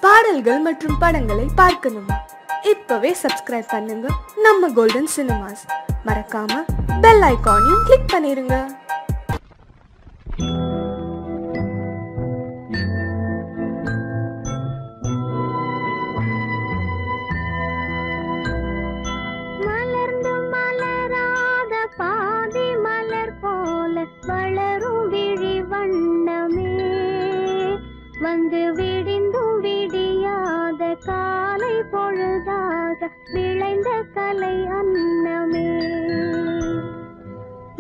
பாடல்கள் மற்றும் படங்களை பார்க்கணுமா? இப்பவே சப்ஸ்கிரைப் பண்ணுங்க நம்ம கோல்டன் சினிமாஸ். மறக்காம பெல் ஐகானையும் கிளிக் பண்ணிருங்க. வந்து விடிந்தும் விடியாத காலை பொழுதாக விளைந்த கலை அன்னமே,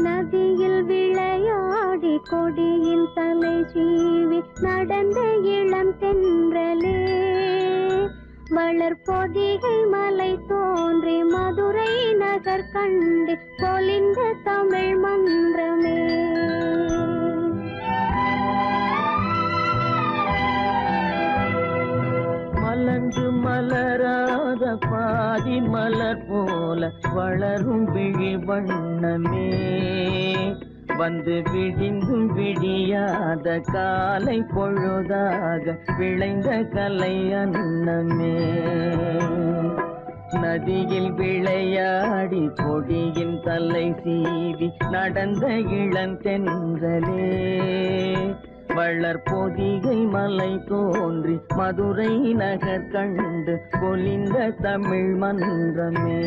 நதியில் விளையாடி கொடியின் தலை சீவி நடந்த இளம் தென்றலே, வளர்பொதிகை மலை தோன்றி மதுரை நகர் கண்டு பொலிந்த தமிழ் மன்றமே. மலர்ந்து மலராத பாதி மலர் போல வளரும் விழி வண்ணமே, வந்து விடிந்தும் விடியாத காலை பொழுதாக விளைந்த கலை அன்னமே, நதியில் விளையாடி கொடியின் தலை சீவி நடந்த இளந்தென்றலே, வளர்பொதிகை மலை தோன்றி மதுரை நகர் கண்டு பொலிந்த தமிழ் மன்றமே.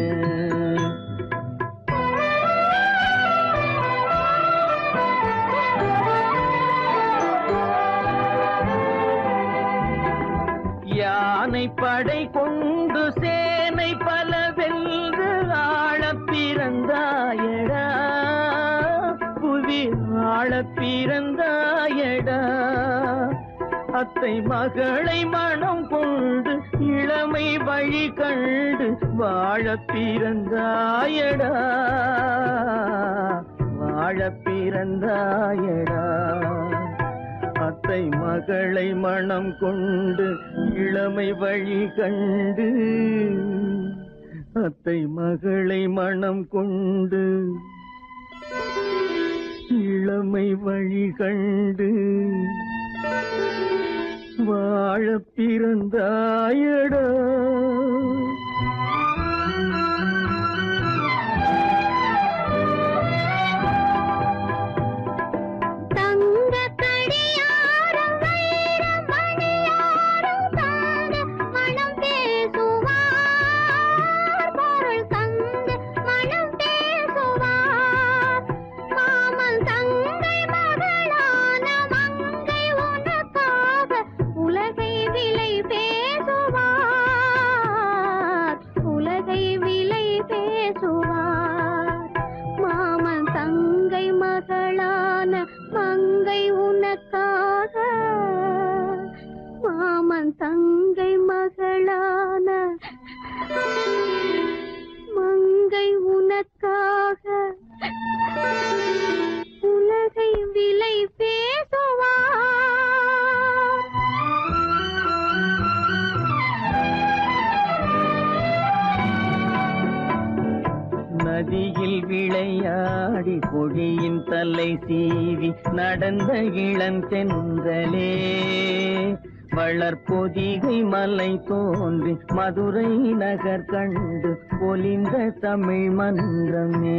யானை படை கொண்டு சேனை பல வென்று ஆள பிறந்தாயடா, புவி ஆள பிறந்தாயடா, அத்தை மகளை மனம் கொண்டு இளமை வழி கண்டு வாழ பிறந்தாயடா, வாழ பிறந்தாயடா, அத்தை மகளை மனம் கொண்டு இளமை வழி கண்டு, அத்தை மகளை மனம் கொண்டு இளமை வழி கண்டு வாழ பிறந்தாயடா. தங்கை மகளான மங்கை உனக்காக உலகை விலை பேசுவார். நதியில் விளையாடி கொடியின் தலை சீவி நடந்த இளந்தென்றலே, வளர்பொதிகை மலை தோன்றி மதுரை நகர் கண்டு பொலிந்த தமிழ் மன்றமே.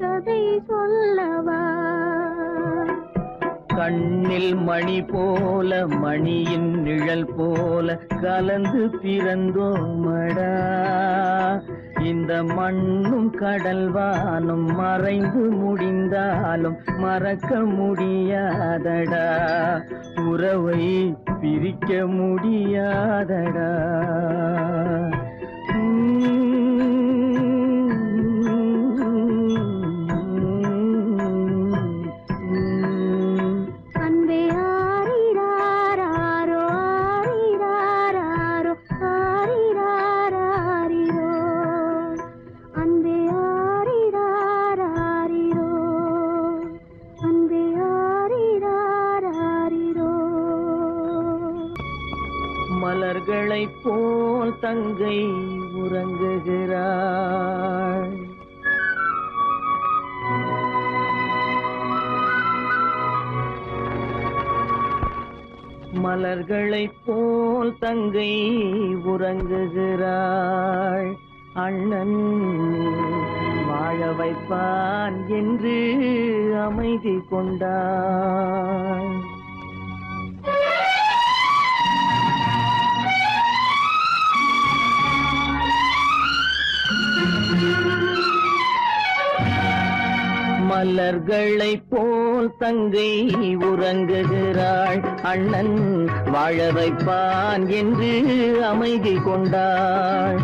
கதை சொல்லவா, கண்ணில் மணி போல மணியின் நிழல் போல கலந்து பிறந்தோமடா, இந்த மண்ணும் கடல் வானும் மறைந்து முடிந்தாலும் மறக்க முடியாதடா, உறவை பிரிக்க முடியாதடா. மலர்களைப் போல் தங்கை உறங்குகிறாள். மலர்களைப் போல் தங்கை உறங்குகிறாள். அண்ணன் வாழ வைப்பான் என்று அமைதி கொண்டாள். மலர்களைப் போல் தங்கை உறங்குகிறாள். அண்ணன் வாழ வைப்பான் என்று அமைதி கொண்டாள்.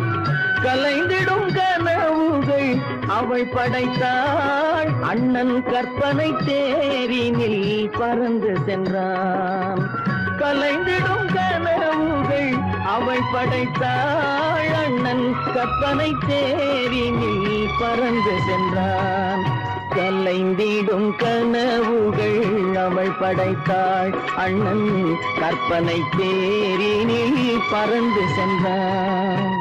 கலைந்திடும் கனவுகள் அவள் படைத்தாள். அண்ணன் கற்பனை தேரினில் பறந்து சென்றான். கலைந்திடும் கனவுகள் அவள் படைத்தாள். அண்ணன் கற்பனை தேரினில் பறந்து சென்றான். கலைந்திடும் கனவுகள் அவள் படைத்தாள். அண்ணன் கற்பனை தேரினில் பறந்து சென்றான்.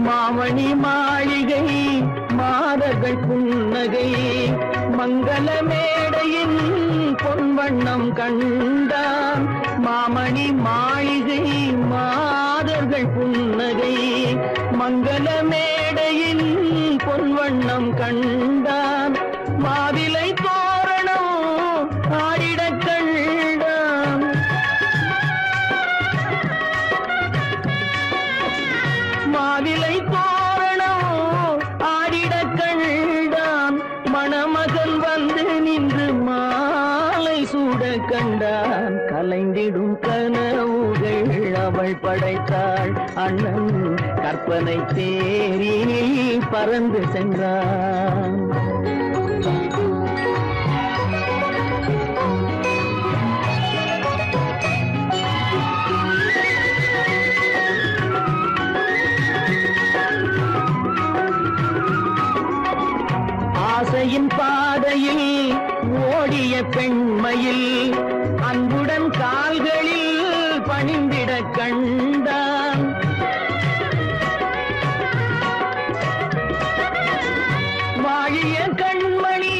மாமணி மாளிகை மாதர்கள் புன்னகை மங்கள மேடையின் பொன்வண்ணம் கண்டான். மாமணி மாளிகை மாதர்கள் புன்னகை மங்கள மேடையின் பொன்வண்ணம் கண்டான். மாவிலை தோரணம் ஆடிடக் கண்டான். மாவிலை தோரணம் ஆடிடக் கண்டான். மணமகன் வந்து நின்று மாலை சூட கண்டான். கலைந்திடும் கனவுகள் அவள் படைத்தாள். அண்ணன் கற்பனை தேரினில் பறந்து சென்றான். ஆசையின் பாதையில் ஓடிய பெண்மையில் அன்புடன் கால்களில் பணிந்திட கண்டான். வாழிய கண்மணி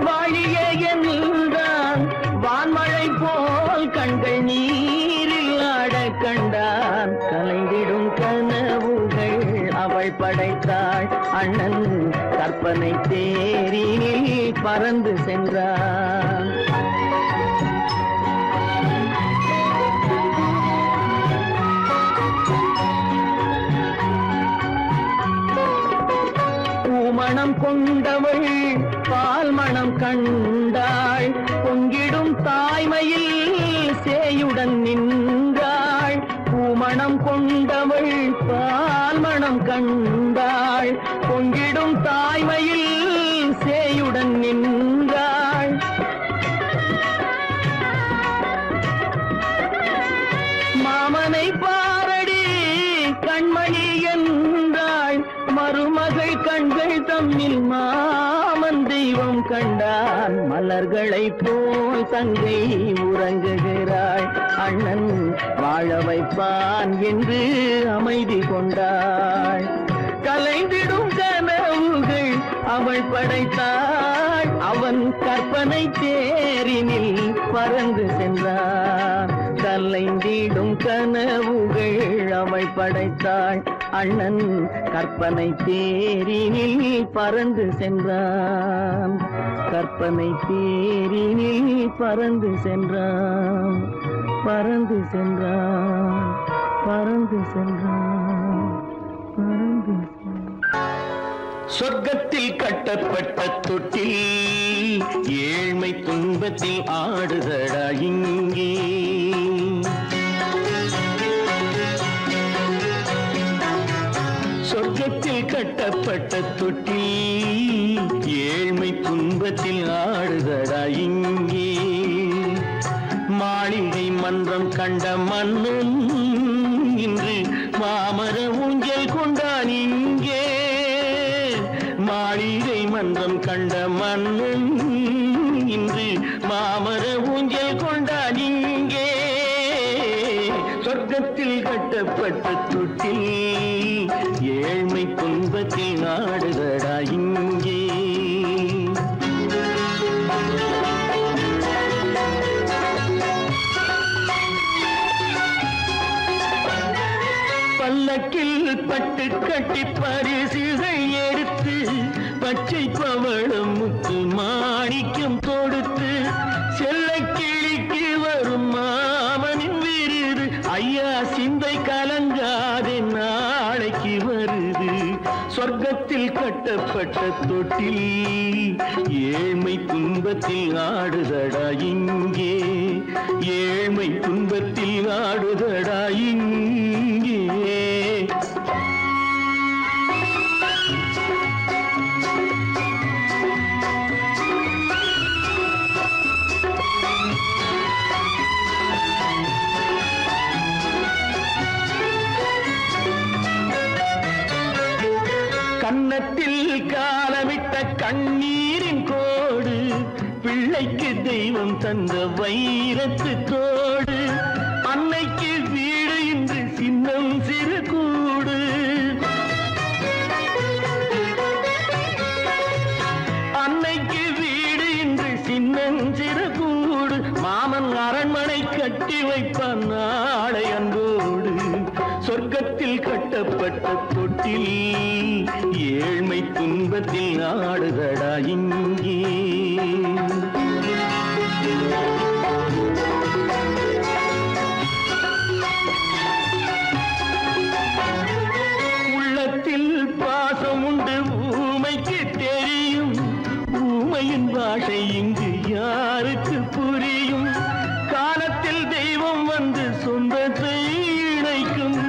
வாழிய என்றான். வான்மழை போல் கண்கள் நீரில் ஆட கண்டான். கலைந்திடும் கனவுகள் அவள் படைத்தாள். அண்ணன் கற்பனை தேரினில் பறந்து சென்றான். பூமணம் கொண்டவள் பால் மணம் கண்டாள். பொங்கிடும் தாய்மையில் சேயுடன் நின்றாள். பூமணம் கொண்டவள் பால் மணம் கண்டாள். பொங்கிடும் தாய்மையில் சேயுடன் நின்றாள். மாமனை பாரடி கண்மணி என்றாள். மருமகள் கண்கள் தம்மில் மாமன் தெய்வம் கண்டான். மலர்களைப் போல் தங்கை உறங்குகிறாள். அண்ணன் வாழ வைப்பான் என்று அமைதி கொண்டாள். கலைந்திடும் கனவுகள் அவள் படைத்தாள். அவன் கற்பனை தேரினில் பறந்து சென்றான். கலைந்திடும் கனவுகள் அவள் படைத்தாள். அண்ணன் கற்பனை தேரினில் பறந்து சென்றான். கற்பனை தேரினில் பறந்து சென்றான். பறந்து சென்றான். பறந்து சென்றான் பறந்து சொர்க்கத்தில் கட்டப்பட்ட தொட்டில் ஏழ்மை துன்பத்தில் ஆடுதடா இங்கே சொர்க்கத்தில் கட்டப்பட்ட தொட்டில் ஏழ்மை துன்பத்தில் ஆடுதடா இங்கே மாளிகை மன்றம் கண்ட மன்னன் இன்று மாமர ஊஞ்சல் கொண்டான் இங்கே மாளிகை மன்றம் கண்ட மன்னன் இன்று மாமர ஊஞ்சல் கொண்டான் இங்கே சொர்க்கத்தில் கட்டப்பட்ட தொட்டில் ஏழ்மை துன்பத்தில் நாடுதடா இங்கே பல்லக்கில் பட்டு கட்டி பரிசுகள் எடுத்து பச்சை பவளம் முத்து மாணிக்கம் தொடுத்து செல்ல கிளிக்கு வரும் மாமனின் விருது ஐயா சிந்தை கலங்காதே நாளைக்கு வருது சொர்க்கத்தில் கட்டப்பட்ட தொட்டில் ஏழ்மை துன்பத்தில் ஆடுதடா இங்கே ஏழ்மை துன்பத்தில் ஆடுதடா இங்கே கன்னத்தில் காலமிட்ட கண்ணீரின் கோடு பிள்ளைக்கு தெய்வம் தந்த வைரத்து தோடு அன்னைக்கு வீடு இன்று சின்னம் சிறு கூடு அன்னைக்கு வீடு இன்று சின்னம் சிறு கூடு மாமன் அரண்மனை கட்டி வைப்பான் நாளை அன்போடு சொர்க்கத்தில் கட்டப்பட்ட தொட்டில் ஏழ்மை துன்பத்தில் ஆடுதடா இங்கே உள்ளத்தில் பாசம் உண்டு ஊமைக்கு தெரியும் ஊமையின் பாஷை இங்கு யாருக்கு புரியும் காலத்தில் தெய்வம் வந்து சொந்தத்தை இணைக்கும்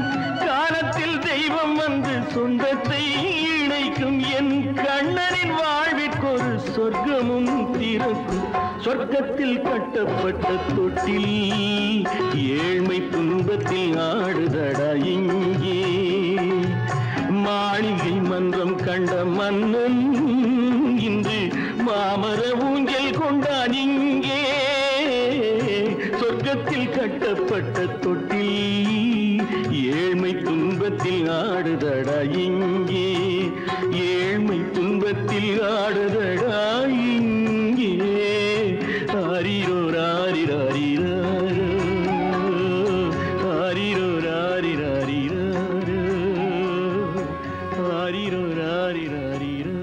காலத்தில் தெய்வம் வந்து சொந்தத்தை இணைக்கும் என் கண்ணனின் வாழ்விற்கொரு சொர்க்கமும் திறக்கும் சொர்க்கத்தில் கட்டப்பட்ட தொட்டில் ஏழ்மை துன்பத்தில் ஆடுதடா இங்கே மாளிகை மன்றம் கண்ட மன்னன் இன்று மாமர ஊஞ்சல் கொண்டான் இங்கே சொர்க்கத்தில் கட்டப்பட்ட தொட்டில் ஏழ்மை துன்பத்தில் ஆடுதடா இங்கே ஏழ்மை துன்பத்தில் ஆடுதடா இங்கே ஆரிரோ ராரிராரிரோ ஆரிரோ ராரிராரிரோ ஆரிரோ ராரிராரிரோ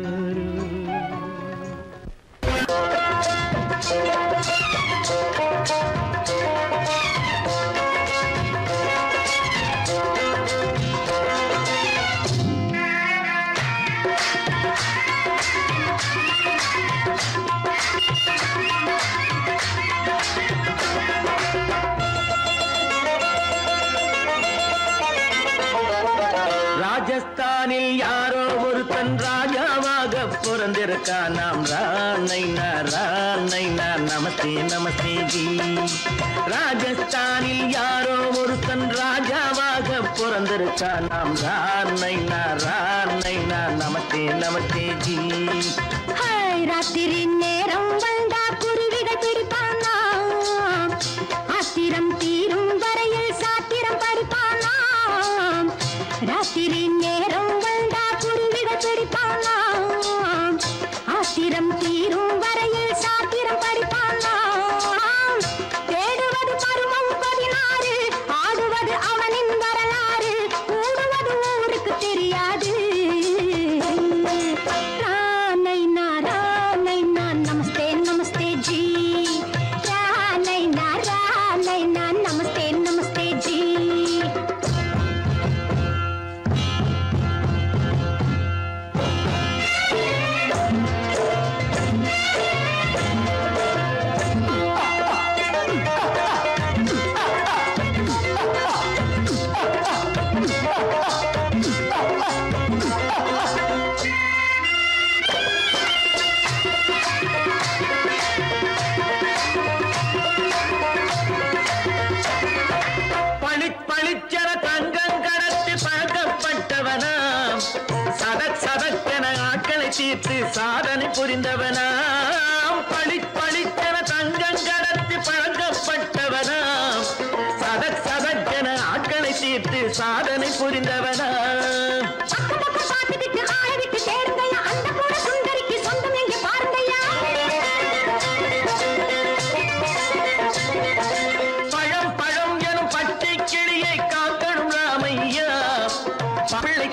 ராஜஸ்தானில் யாரோ ஒருத்தன் ராஜாவாக பிறந்திருக்கான் நாம் ராணைனா நமஸ்தே நமஸ்தே ஜி ராஜஸ்தானில் யாரோ ஒருத்தன் ராஜாவாக பிறந்திருக்கான் நாம் ராணைனா நமஸ்தே நமஸ்தே ஜி ராத்திரி நேரம் வந்தா குருவிகள் பிடிப்பானா ஆத்திரம் தீரும் வரையில் சாத்திரம் படிப்பானா ராத்திரி நேரம் வந்தா குருவிகள் பிடிப்பானா ஆத்திரம் தீரும் வரையில் சாத்திரம் படிப்பானா தேடுவது பருவம் 16 ஆடுவது அவனின் வரலாறு கூடுவது ஊருக்கு தெரியாது நமஸ்தே நமஸ்தே ஜி நமஸ்தே நமஸ்தே ஜி சதக் சதக்கென ஆட்களை தீர்த்து சாதனை புரிந்தவனாம். பளிச்சென தங்கம் கடத்தி பழக்கப்பட்டவனாம். சதக் சதக்கென ஆட்களை தீர்த்து சாதனை புரிந்தவனாம்.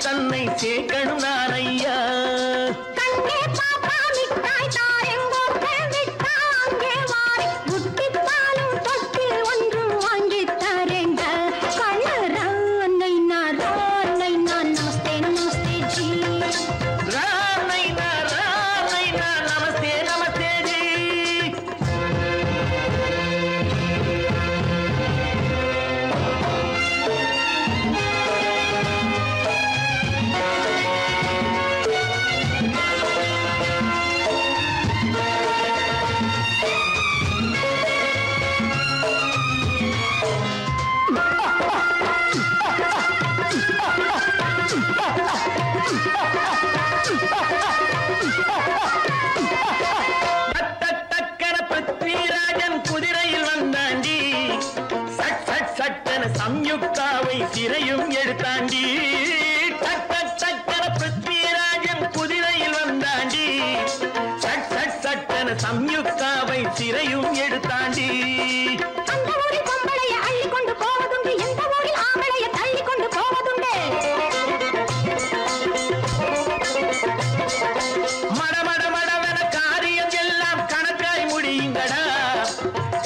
தன்னை சேர்க்கணும் நான் ஐயா. கண்ணே பாப்பா மிட்டாய் தாரெங்கோ விட்டாங்கே வாரி முட்டிப்பாலும் தொட்டு ஒன்று வாங்கி தரேங்க. கண்ணரை நான் நமஸ்தே நமஸ்தே ஜி. ரானை நான் நமஸ்தே நமஸ்தே ஜி. சம்யுக்தாவை சிறையும் எடுத்தாண்டி. சக்கர பிருத்விராஜன் குதிரையில் வந்தாண்டி. சட்டன சம்யுக்தாவை சிறையும் எடுத்தாண்டி. அந்த ஊரில் பொம்பளைய அள்ளி கொண்டு போவதுண்டு, எந்த ஊரில் ஆம்பளைய தள்ளி கொண்டு போவதுண்டு. மடமடவென காரியம் எல்லாம் கணக்காய் முடியுங்கடா.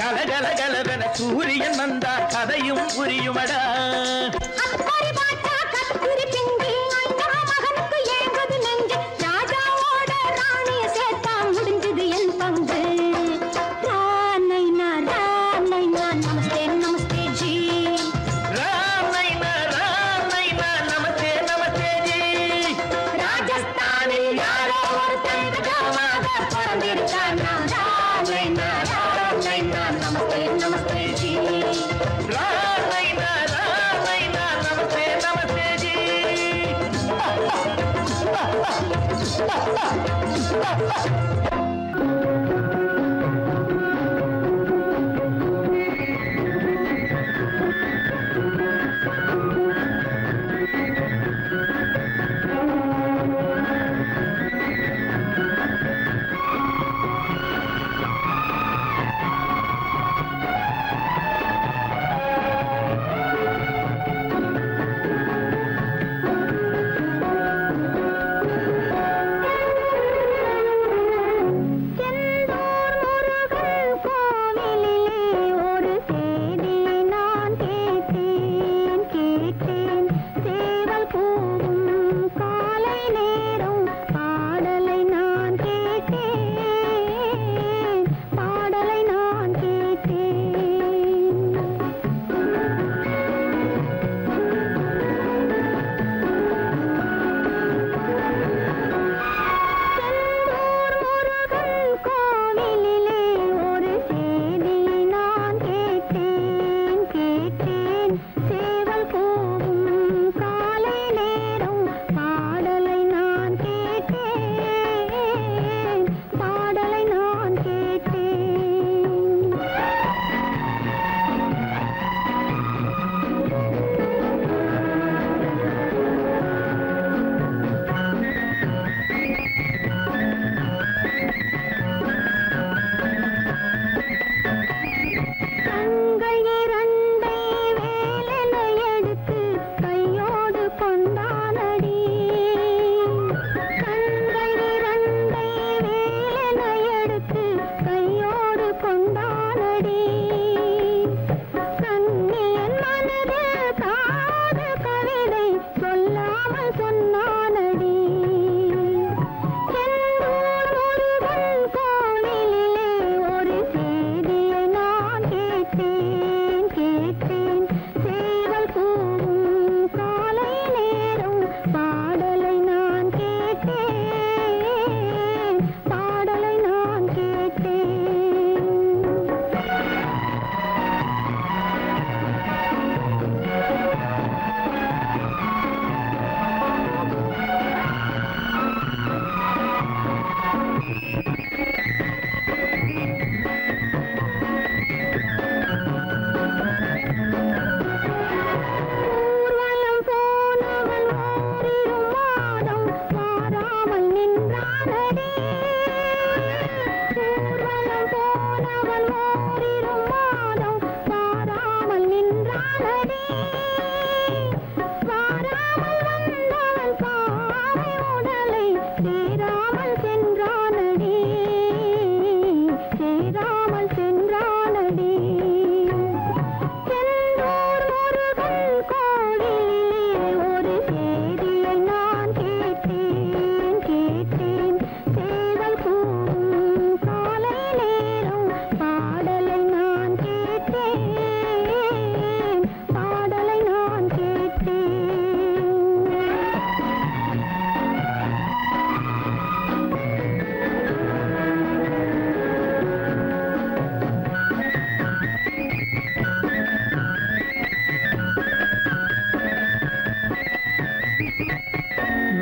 கலகலகலவென சூரியன் வந்தா கதையும் புரியுமடா. அக்கறை பாட்டா கத்திரி பிங்கி அந்த மகனுக்கு ஏங்குது நெஞ்சு. ராஜாவோட ராணிய சேர்த்தா முடிஞ்சது என் பங்கு. ரானை நான் நமஸ்தே நமஸ்தே ஜி. ரானை நான் நமஸ்தே நமஸ்தே ஜி. ராஜஸ்தானில் யாரோ ஒருத்தன் ராஜாவாக பிறந்திருக்கான். ரானை நான் நமஸ்தே நமஸ்தே ஜி. ரானை நான் நமஸ்தே நமஸ்தே ஜி.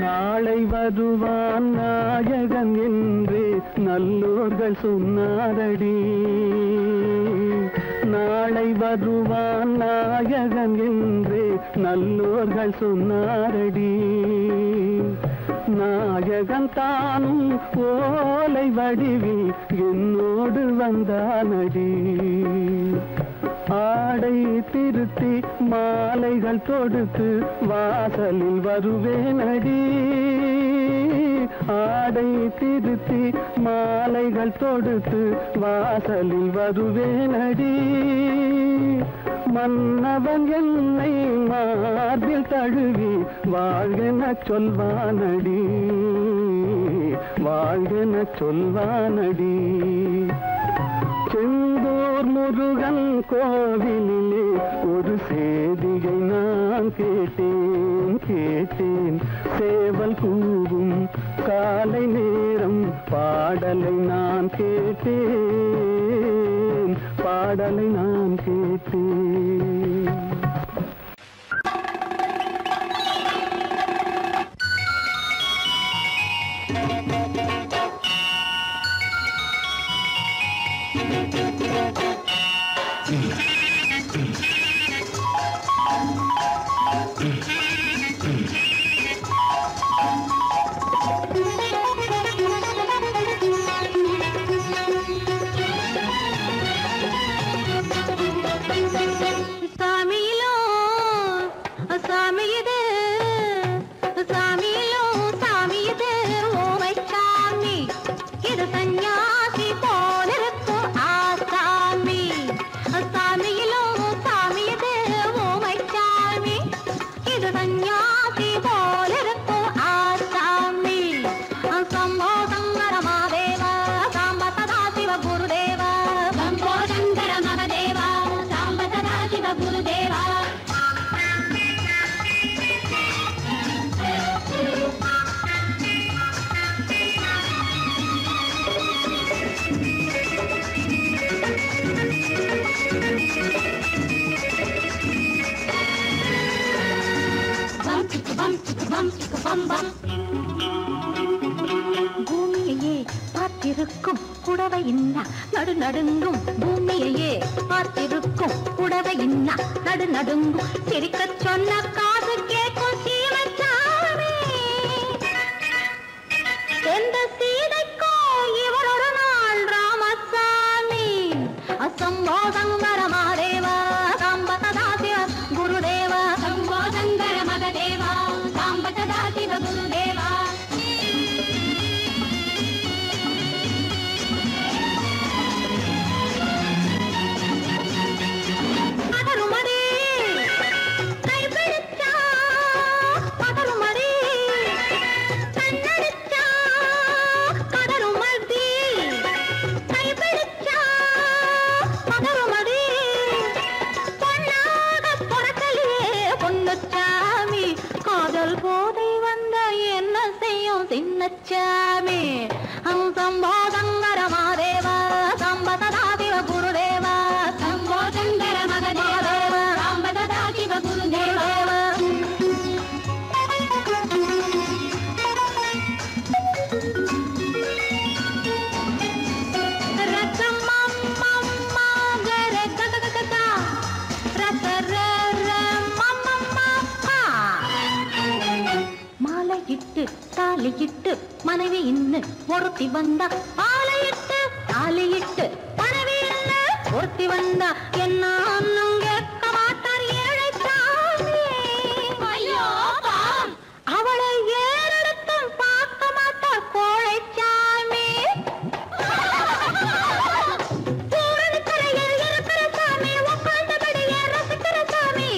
நாளை வருவான் நாயகன் என்று நல்லோர்கள் சொன்னாரடி. நாளை வருவான் நாயகன் என்று நல்லோர்கள் சொன்னாரடி. நாயகன் தானும் ஓலை வடிவில் என்னோடு வந்தானடி. ஆடை திருத்தி மாலைகள் தொடுத்து வாசலில் வருவேனடி. ஆடை திருத்தி மாலைகள் தொடுத்து வாசலில் வருவேனடி. மன்னவன் என்னை மார்பில் தழுவி வாழ்கென சொல்வானடி. வாழ்கென சொல்வானடி. செந்தூர் முருகன் கோவிலிலே ஒரு சேதியை நான் கேட்டேன். சேவல் கூவும் காலை நேரம் பாடலை நான் கேட்டேன். பாடலை நான் கேட்டேன். பூமியையே பார்த்திருக்கும் புடவை இன்னா நடு நடுங்கும். பூமியையே பார்த்திருக்கும் புடவை இன்னா நடு நடுங்கும். சிரிக்க சொன்ன காது கேட்கும் சீமச்சாமி. எந்த சீதைக்கோ இவர் ஒரு நாள் ராமசாமி. அசம்போதங்கர மாதேவா சாம்பதாசிவ குருதேவா. சம்போதங்கர மகதேவா சாம்பதாசிவ குருதேவா. சின்னச்சாமி சம்போதங்கர மாதேவா சாம்பதாசிவ குருதேவா. சம்போதங்கர மகதேவா சாம்பதாசிவ குருதேவா. மாலையிட்டு தாலியிட்டு மனைவி இன்னு ஒருத்தி வந்தா. ஆலையிட்டு தாலியிட்டு மனைவி இன்னு ஒருத்தி வந்தா. என்ன அண்ணன் கேட்க மாட்டார் ஏழை சாமி. ஐயோ அவளை ஏறெடுத்தும் பார்க்க மாட்டார் கோழை சாமி. பூரணிக்கரையில் இருக்கிற சாமி உட்கார்ந்தபடியே ரசிக்கிற சாமி.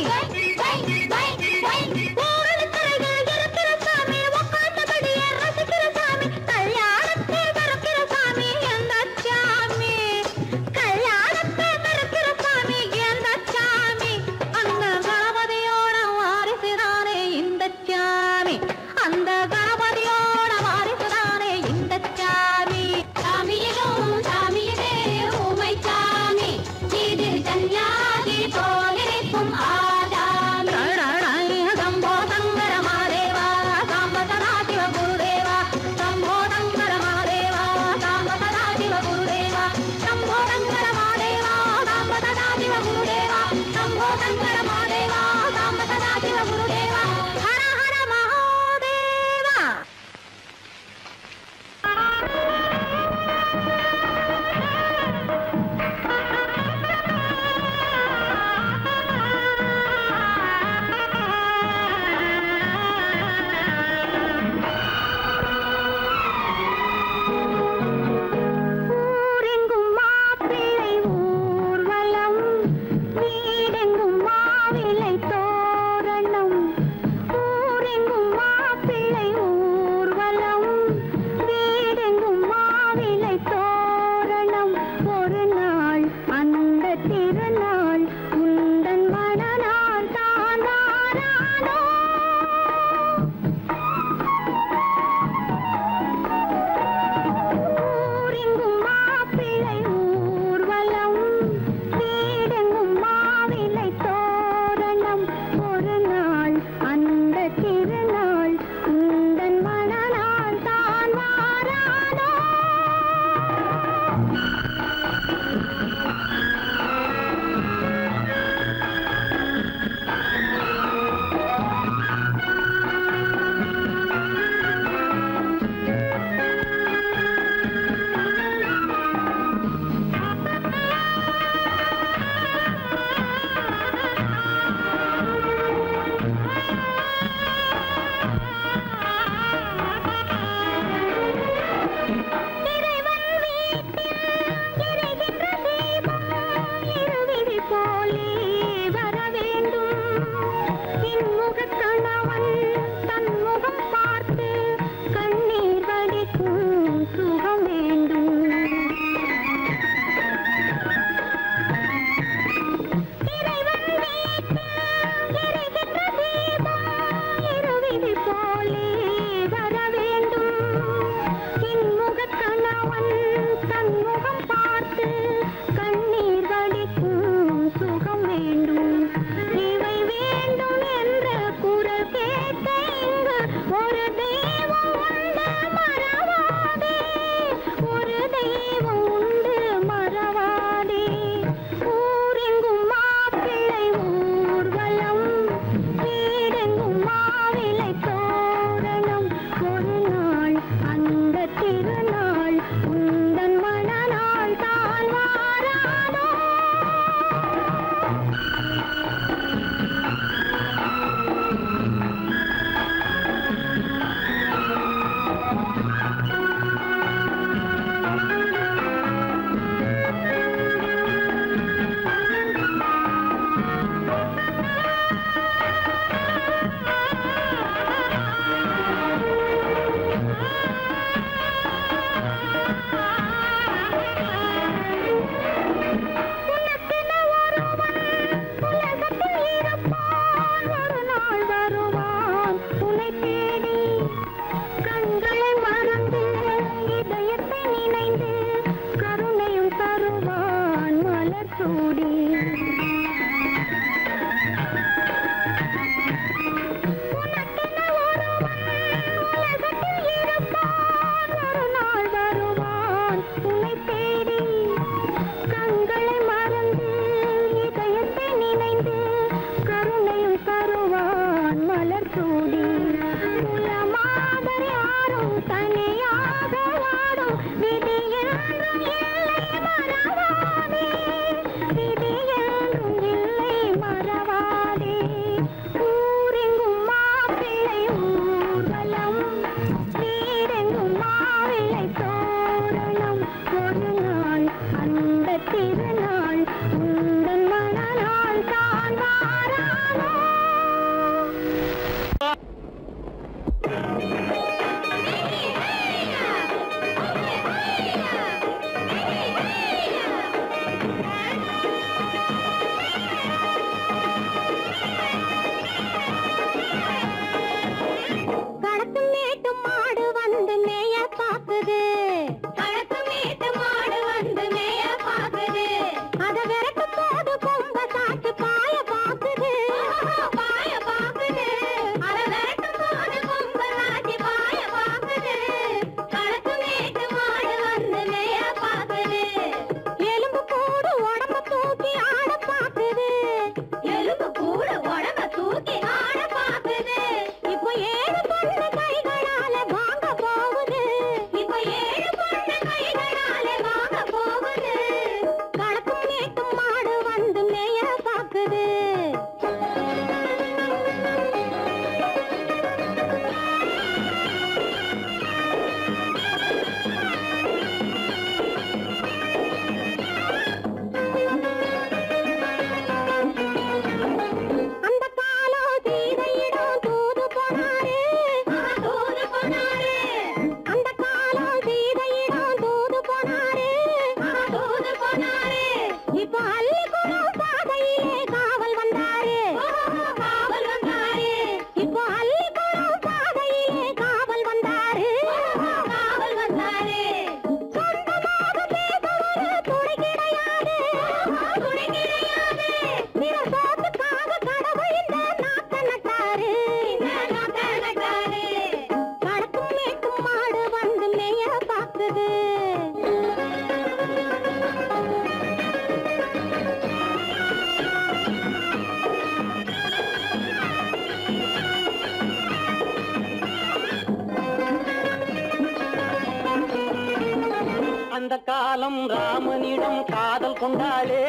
அந்த காலம் ராமனிடம் காதல் கொண்டாளே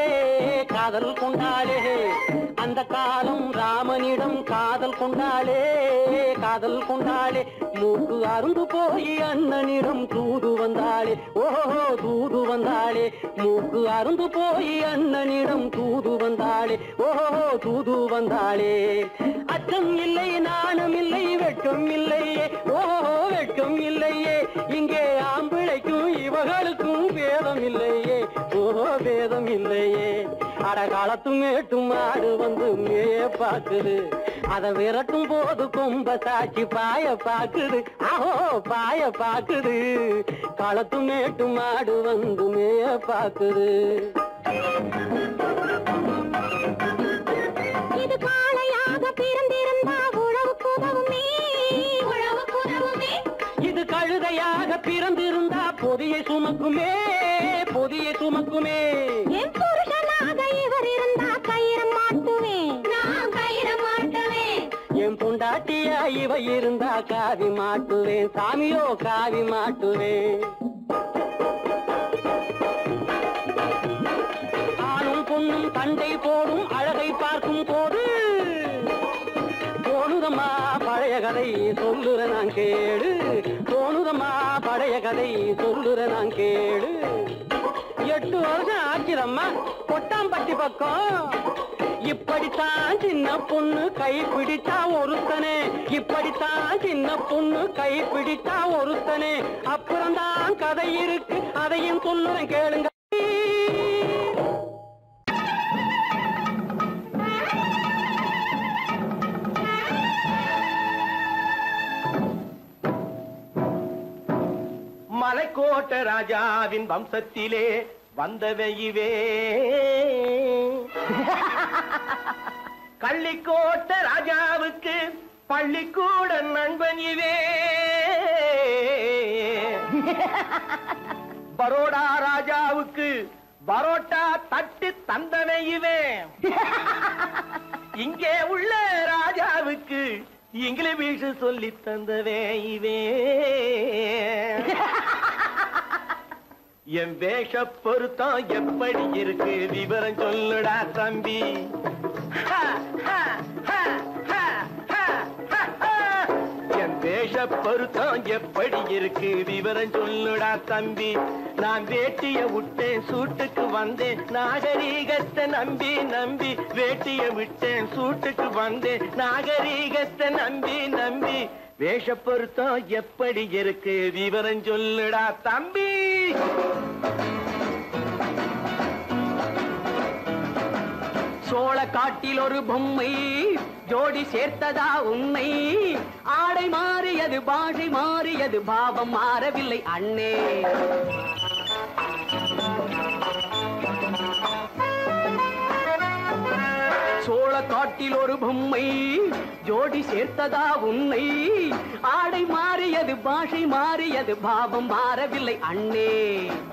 காதல் கொண்டாளே அந்த காலம் ராமனிடம் காதல் கொண்டாளே காதல் கொண்டாளே மூக்கு அருந்து போய் அண்ணனிடம் தூது வந்தாளே ஓஹோ தூது வந்தாளே மூக்கு அருந்து போய் அண்ணனிடம் தூது வந்தாளே ஓஹோ தூது வந்தாளே அச்சம் இல்லை நாணம் இல்லை வெட்கம் இல்லையே ஓஹோ வெட்கம் இல்லையே இங்கே ஆம்பிளைக்கும் இவர்களுக்கும் வேதம் இல்லையே ஓஹோ வேதம் இல்லையே அடகாலத்தும் மேட்டும் மாடு வந்து மேய பாக்குது அத விரட்டும் போது கொம்ப சாட்சி பாய பாக்குது ஆஹோ பாய பாக்குது களத்து மேட்டு மாடு வந்து மேய பாக்குது இது காளையாக பிறந்திருந்தா உழவுக்கு உதவுமே உழவுக்கு உதவுமே இது கழுதையாக பிறந்திருந்தா பொதியை சுமக்குமே பொதியை சுமக்குமே என் புருஷனாக இவர் இருந்தா கயிறம் மாட்டுவேன் நான் கயிறம் மாட்டுவேன் என் பொண்டாட்டியா இவ இருந்தா காவி மாட்டுவேன் சாமியோ காவி மாட்டுவேன் ஆணும் பொண்ணும் சண்டை போடும் அழகை பார்க்கும் போது தோணுதம்மா பழைய கதை சொல்லுற நான் கேளு தோணுதம்மா பழைய கதை சொல்லுற நான் கேளு 8 வருஷம் ஆச்சுதம்மா கொட்டாம்பட்டி பக்கம் இப்படித்தான் சின்ன பொண்ணு கை பிடித்தா ஒருத்தனே இப்படித்தான் சின்ன பொண்ணு கை பிடித்தா ஒருத்தனே அப்புறம்தான் கதை இருக்கு அதையும் சொல்லுறேன் கேளுங்க மலைக்கோட்ட ராஜாவின் வம்சத்திலே வந்தவையுவே கள்ளிக்கோட்ட ராஜாவுக்கு பள்ளிக்கூட நண்பன் இவே பரோடா ராஜாவுக்கு பரோட்டா தட்டு தந்தனை இவே இங்கே உள்ள ராஜாவுக்கு இங்கிலீஷ் சொல்லி தந்தவே இவே என் வேஷ பொருத்தம் எப்படி இருக்கு விவரம் சொல்லுடா தம்பி என் வேஷ வேஷ பொருத்தம் எப்படி இருக்கு விவரம் சொல்லுடா தம்பி. நான் வேட்டிய விட்டேன் சூட்டுக்கு வந்தேன் நாகரீகத்தை நம்பி நம்பி. வேட்டிய விட்டேன் சூட்டுக்கு வந்தேன் நாகரீகத்தை நம்பி நம்பி. வேஷ பொருத்தம் எப்படி இருக்கு விவரம் சொல்லுடா தம்பி. சோழ காட்டில் ஒரு பொம்மை ஜோடி சேர்த்ததா உன்னை. ஆடை மாறியது பாஷை மாறியது பாவம் மாறவில்லை அண்ணே. சோழ காட்டில் ஒரு பொம்மை ஜோடி சேர்த்ததா உன்னை. ஆடை மாறியது பாஷை மாறியது பாவம் மாறவில்லை அண்ணே.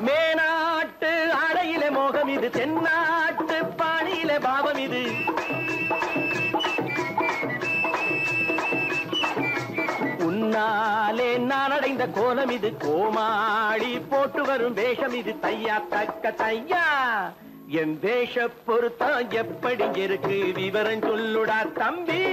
மேனாட்டு ஆடையில மோகம் இது தென்னாட்டு பாணியில பாவம் இது. உன்னாலே நான் அடைந்த கோலம் இது. கோமாளி போட்டு வரும் வேஷம் இது. தையா தக்க தையா என் வேஷ பொருத்தம் எப்படி இருக்கு விவரம் சொல்லுடா தம்பி.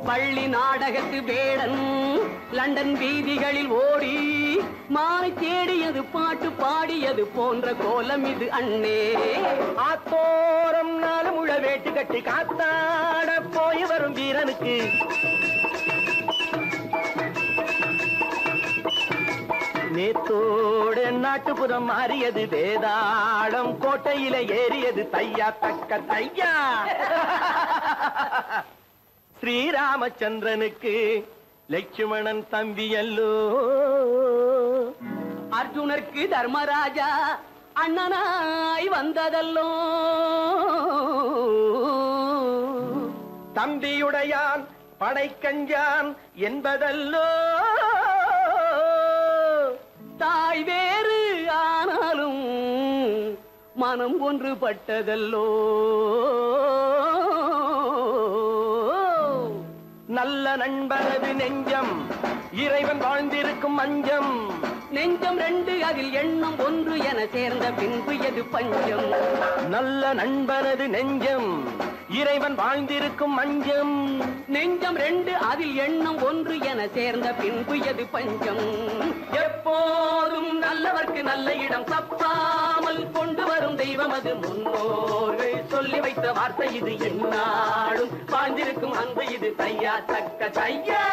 பள்ளி நாடகத்து வேடன் லண்டன் வீதிகளில் ஓடி மாலை தேடியது பாட்டு பாடியது போன்ற கோலம் இது அண்ணே. ஆத்தோரம் நாலு முழ வேட்டு கட்டி காத்தாட போய் வரும் வீரனுக்கு நேத்தோடு நாட்டுப்புறம் மாறியது. வேதாளம் கோட்டையில ஏறியது. தையா தக்க தையா ஸ்ரீராமச்சந்திரனுக்கு லட்சுமணன் தம்பி அல்லோ. அர்ஜுனருக்கு தர்மராஜா அண்ணனாய் வந்ததல்லோ. தம்பியுடையான் படைக்கஞ்சான் என்பதல்லோ. தாய் வேறு ஆனாலும் மனம் ஒன்றுபட்டதல்லோ. நல்ல நண்பனது நெஞ்சம் இறைவன் வாழ்ந்திருக்கும் மஞ்சம். நெஞ்சம் ரெண்டு அதில் எண்ணம் ஒன்று என சேர்ந்த பின்பு எது பஞ்சம். நல்ல நண்பனது நெஞ்சம் இறைவன் வாழ்ந்திருக்கும் மஞ்சம். நெஞ்சம் ரெண்டு அதில் எண்ணம் ஒன்று என சேர்ந்த பின்பு எது பஞ்சம். எப்போதும் நல்லவர்க்கு நல்ல இடம் தப்பாமல் கொண்டு வரும் தெய்வம் அது. முன்னோர்கள் சொல்லி வைத்த வார்த்தை இது. எந்நாளும் வாழ்ந்திருக்கும் அன்பு இது. தையா தக்க தையா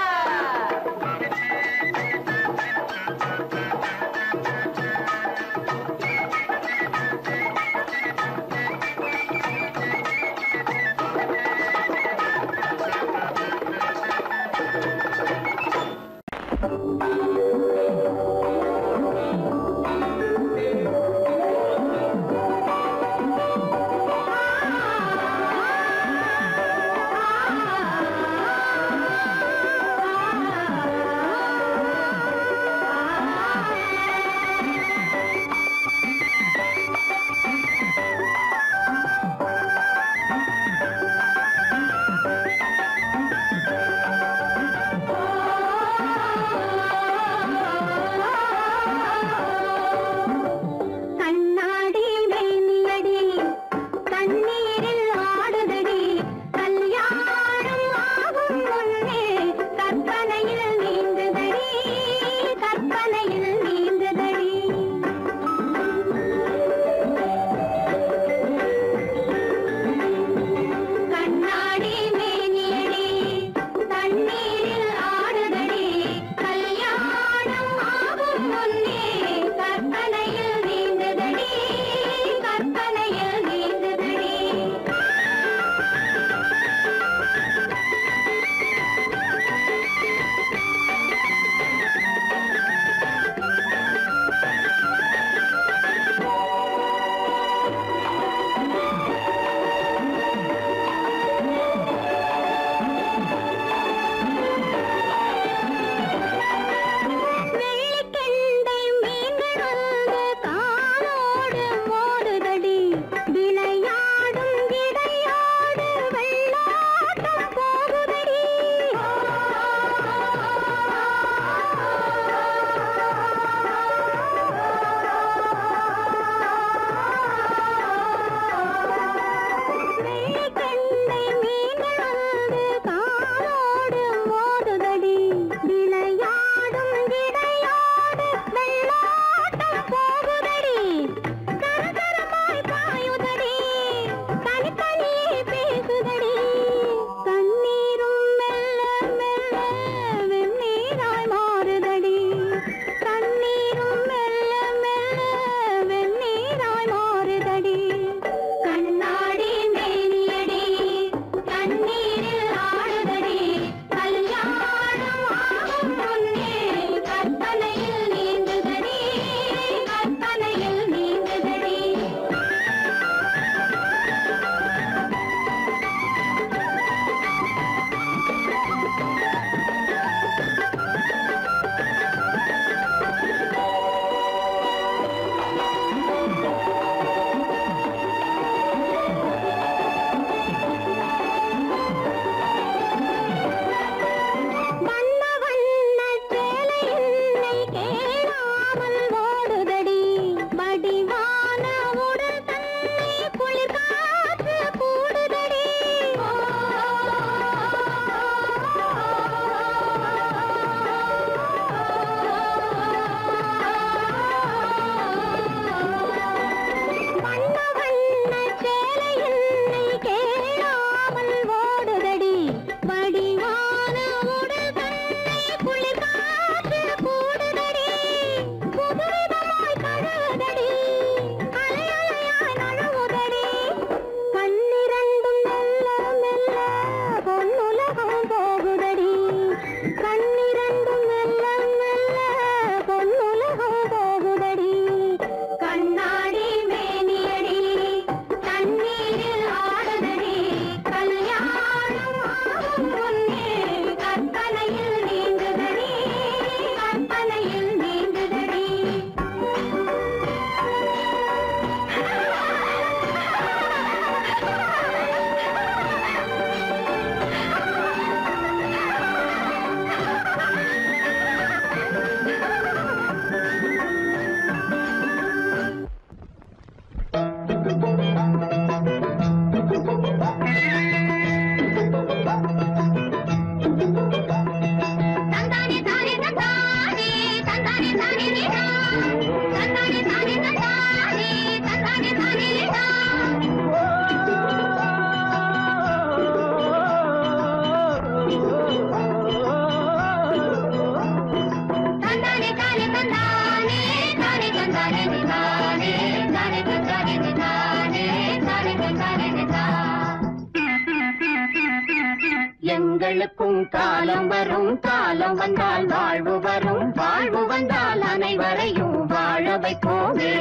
எங்களுக்கும் காலம் வரும், காலம் வந்தால் வாழ்வு வரும், வாழ்வு வந்தால் அனைவரையும் வாழ வைப்போமே.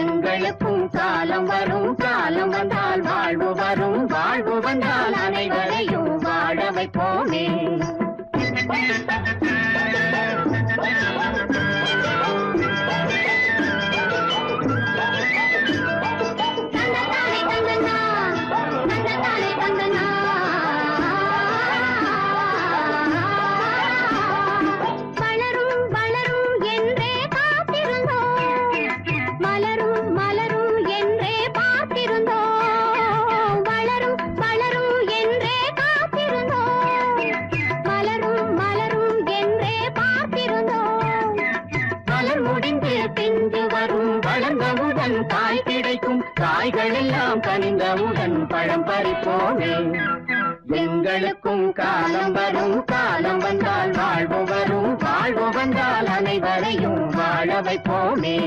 எங்களுக்கும் காலம் வரும், காலம் வந்தால் வாழ்வு வரும், வாழ்வு வந்தால் அனைவரையும் வாழ வைப்போமே. காய் கிடைக்கும், காய்கள் எல்லாம் கனிந்தவுடன் பழம் பறிப்போமே. எங்களுக்கும் காலம் வரும், காலம் வந்தால் வாழ்வு வரும், வாழ்வு வந்தால் அனைவரையும் வாழ வைப்போமே.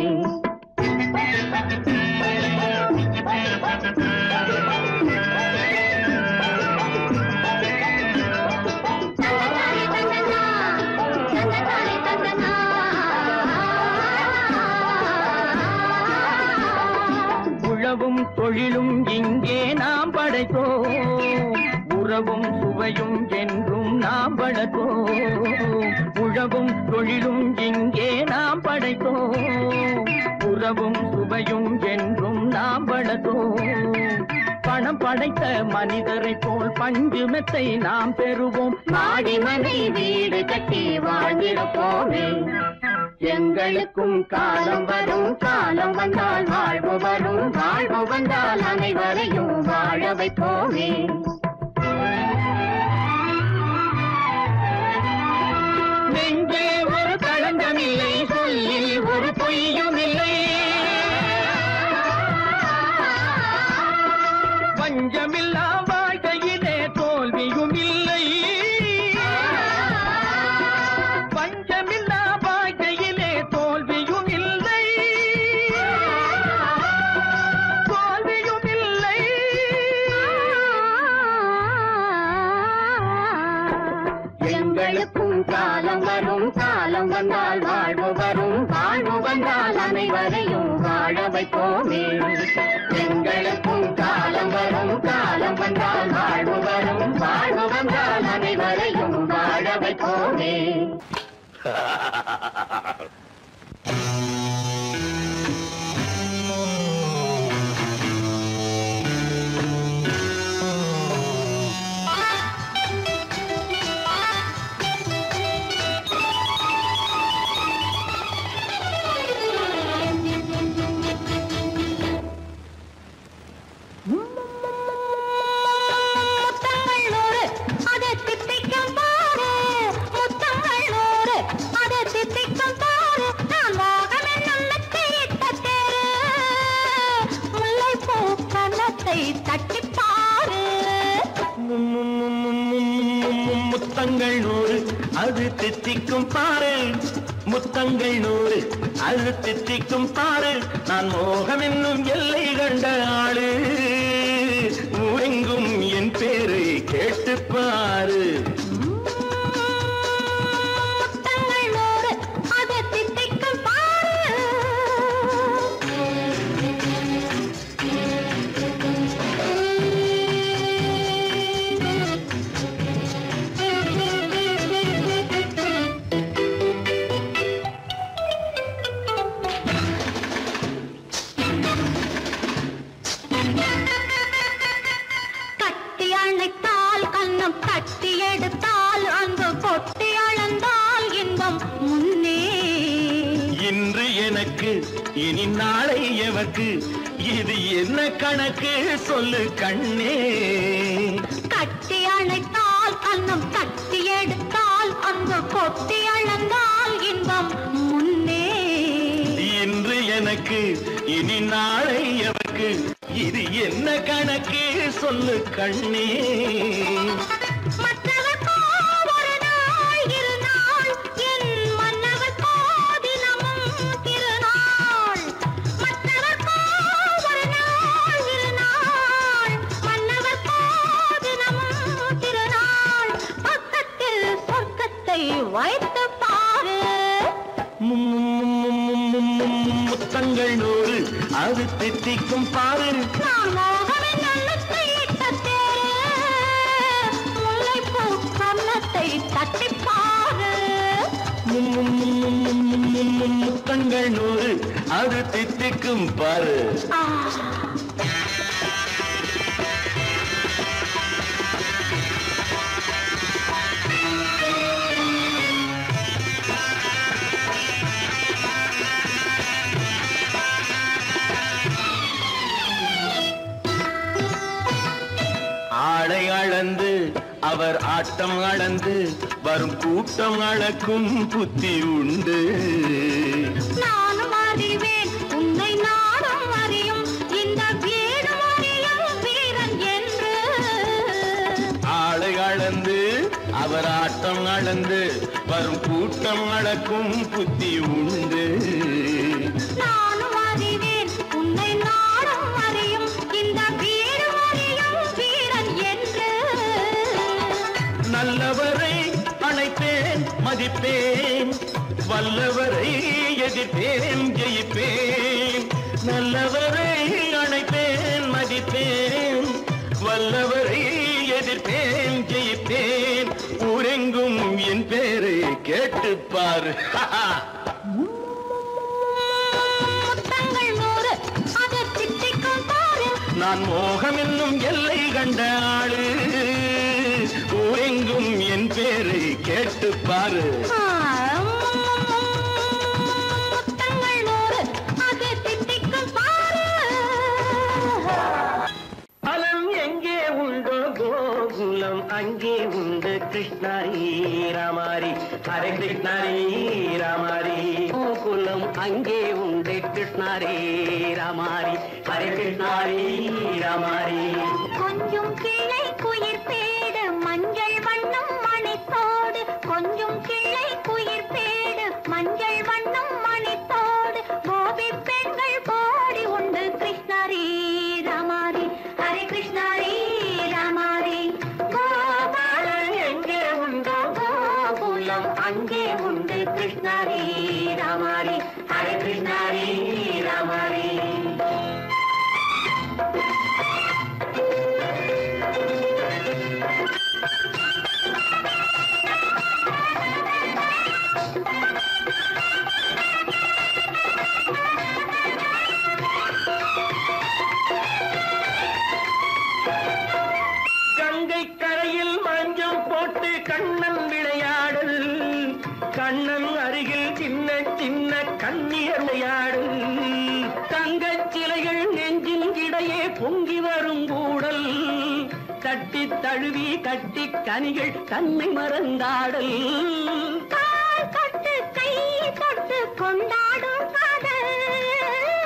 உழவும் தொழிலும் இங்கே நாம் படைத்தோம், உறவும் சுவையும் என்றும் நாம் வளர்த்தோம். உழவும் தொழிலும் இங்கே நாம் படைத்தோம், உறவும் சுவையும் என்றும் நாம் வளர்த்தோம். பணம் படைத்த மனிதரை போல் பஞ்சு மெத்தை நாம் பெறுவோம், மாடி மனை வீடு கட்டி வாழ்ந்திருப்போமே. எங்களுக்கும் காலம் வரும், காலம் வந்தால் வாழ்வு வரும், வாழ்வு வந்தால் அனைவரையும் வாழ வைப்போமே. நெஞ்சே ஒரு களங்கமில்லை, சொல்லில் ஒரு பொய்யும் இல்லை, பஞ்சமில்லா வாழ்க்கையிலே தோல்வியும் இல்லை, பஞ்சமில்லா வாழ்க்கையிலே தோல்வியும் இல்லை, தோல்வியும் இல்லை. எங்களுக்கும் காலம் வரும், காலம் வந்தால் வாழ்வு வரும், வாழ்வு வந்தால் அனைவரையும் வாழ வைப்போமே. எங்களுக்கும் காலம் வரும், காலம் வந்தால் வாழ்வு வரும், வாழ்வு வந்தால் அனைவரையும் வாழ வைப்போமே. முத்தங்கள் 100 அது தித்திக்கும் பாரு, முத்தங்கள் 100 அது தித்திக்கும் பாரு. நான் மோகம் என்னும் எல்லை கண்ட ஆளு, ஊரெங்கும் என் பேரை கேட்டுப்பாரு. இன்று எனக்கு இனி நாளை எவர்க்கு, இது என்ன கணக்கு சொல்லு கண்ணே. கட்டி அணைத்தால் கண்ணம் கட்டி எடுத்தால் அங்கு கொட்டி அளந்தால் இன்பம் முன்னே. இன்று எனக்கு இனி நாளை எவர்க்கு, இது என்ன கணக்கு சொல்லு கண்ணே. அது தித்திக்கும் பாரு. நான் மோகனின் எண்ணத்தை இட்ட தேரு, முல்லைப்பூ கன்னத்தை தட்டிப்பாரு. முத்தங்கள் 100 அது தித்திக்கும் பாரு. ஆடை அளந்து அவர் ஆட்டம் அளந்து வரும் கூட்டம் அளக்கும் புத்தி உண்டு. நானும் அறிவேன் உன்னை நானும் அறியும் இந்த வீடு அறியும் வீரன் என்று. ஆடை அளந்து அவர் ஆட்டம் அளந்து வரும் கூட்டம் அளக்கும் புத்தி உண்டு. நானும் அறிவேன் உன்னை நானும் அறியும் இந்த வீடு அறியும் வீரன் என்று. நல்லவரை அழைப்பேன் மதிப்பேன், வல்லவரை எதிர்ப்பேன் ஜெயிப்பேன். நல்லவரை அழைப்பேன் மதிப்பேன், வல்லவரை எதிர்ப்பேன் ஜெயிப்பேன். ஊரெங்கும் என் பேரை கேட்டுப்பார். முத்தங்கள் 100 அது தித்திக்கும் பாரு. நான் மோகம் என்னும் எல்லை கண்ட ஆளு, ஊரெங்கும் என் பேரை கேட்டுப்பாரு. முத்தங்கள் 100 அது தித்திக்கும் பாரு. பலம் எங்கே உண்டோ கோகுலம் அங்கே உண்டு கிருஷ்ணாரி ராமாரி. ஹரே கிருஷ்ணாரி ராமாரி. கோகுலம் அங்கே உண்டு கிருஷ்ணாரே ராமாரி. ஹரே கிருஷ்ணாரி ராமாரி. கொஞ்சம் கிளை குயிர் பேடு மஞ்சள் வண்ணம் மணித்தோடு, கொஞ்சம் கிளை குயிர் பேடு மஞ்சள் வண்ணம் மணித்தோடு, கோபி பெண்கள் கோடி உண்டு கிருஷ்ணாரி ராமாரி. ஹரே கிருஷ்ணாரி ராமாரி. கோபாலன் எங்கே உண்டோ கோகுலம் அங்கே உண்டு கிருஷ்ணாரி ராமாரி. ஹரே கிருஷ்ணாரி ராமாரி. கங்கை கரையில் மஞ்சம் போட்டு கண்ணன் விளையாடல், கண்ணன் அருகில் சின்ன சின்ன கண்ணியர் விளையாடல். தங்கச் சிலைகள் நெஞ்சின் இடையே பொங்கி வரும் கூடல், தட்டி தழுவி கட்டி கனிகள் தன்னை மறந்தாடல். கால் தொட்டு கை தொட்டு கொண்டாடும் காதல்,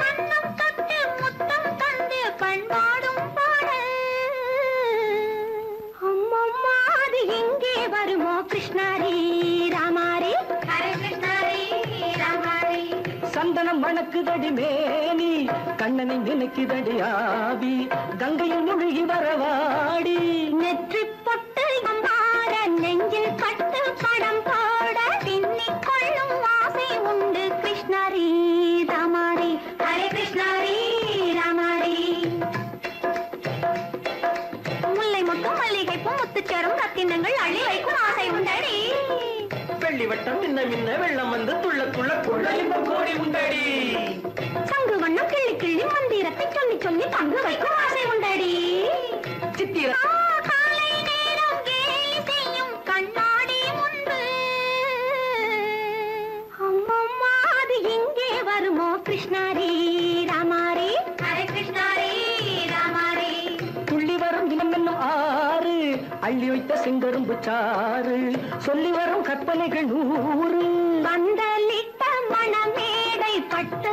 கண்ணம் தொட்டு முத்தம் தந்து பண்பாடும் பாடல். அம்மம்மா அது எங்கே வருமோ கிருஷ்ணாரி ராமாரி. ஹரே கிருஷ்ணாரி ராமாரி. சந்தனம் மணக்குதடி மேனி, கண்ணனை நினைக்குதடி ஆவி, கங்கையில் முழுகி வரவாடி. நெற்றி பொட்டு மாற நெஞ்சில் கட்டு படம் போட பின்னிக் கொள்ளும் ஆசை உண்டு கிருஷ்ணாரி ராமாரி. ஹரே கிருஷ்ணாரி ராமாரி. முல்லை மொட்டும் மல்லிகை பூ முத்துச்சேரும் ரத்தினங்கள் அள்ளி வைக்கும் ஆசை உண்டடி. வெள்ளி வட்டம் மின்ன மின்ன வெள்ளம் வந்து துள்ள துள்ள கொள்ள இன்பம் கோடி உண்டடி. சங்கு வண்ணம் கிள்ளி கிள்ளி மந்திரத்தை சொல்லி சொல்லி தங்கு வைக்கும் ஆசை உண்டடி. சித்திர காலை நேரம் கேலி செய்யும் கண்ணாடி முன்பு, அம்மம்மா அது எங்கே வருமோ கிருஷ்ணாரி ராமாரி. ஹரே கிருஷ்ணாரி ராமாரி. துள்ளி வரும் தினம் என்னும் ஆறு, அள்ளி வைத்த செங்கரும்பு சாறு, சொல்லி வரும் கற்பனைகள் 100. பந்தலிட்ட மணமேடை பட்டு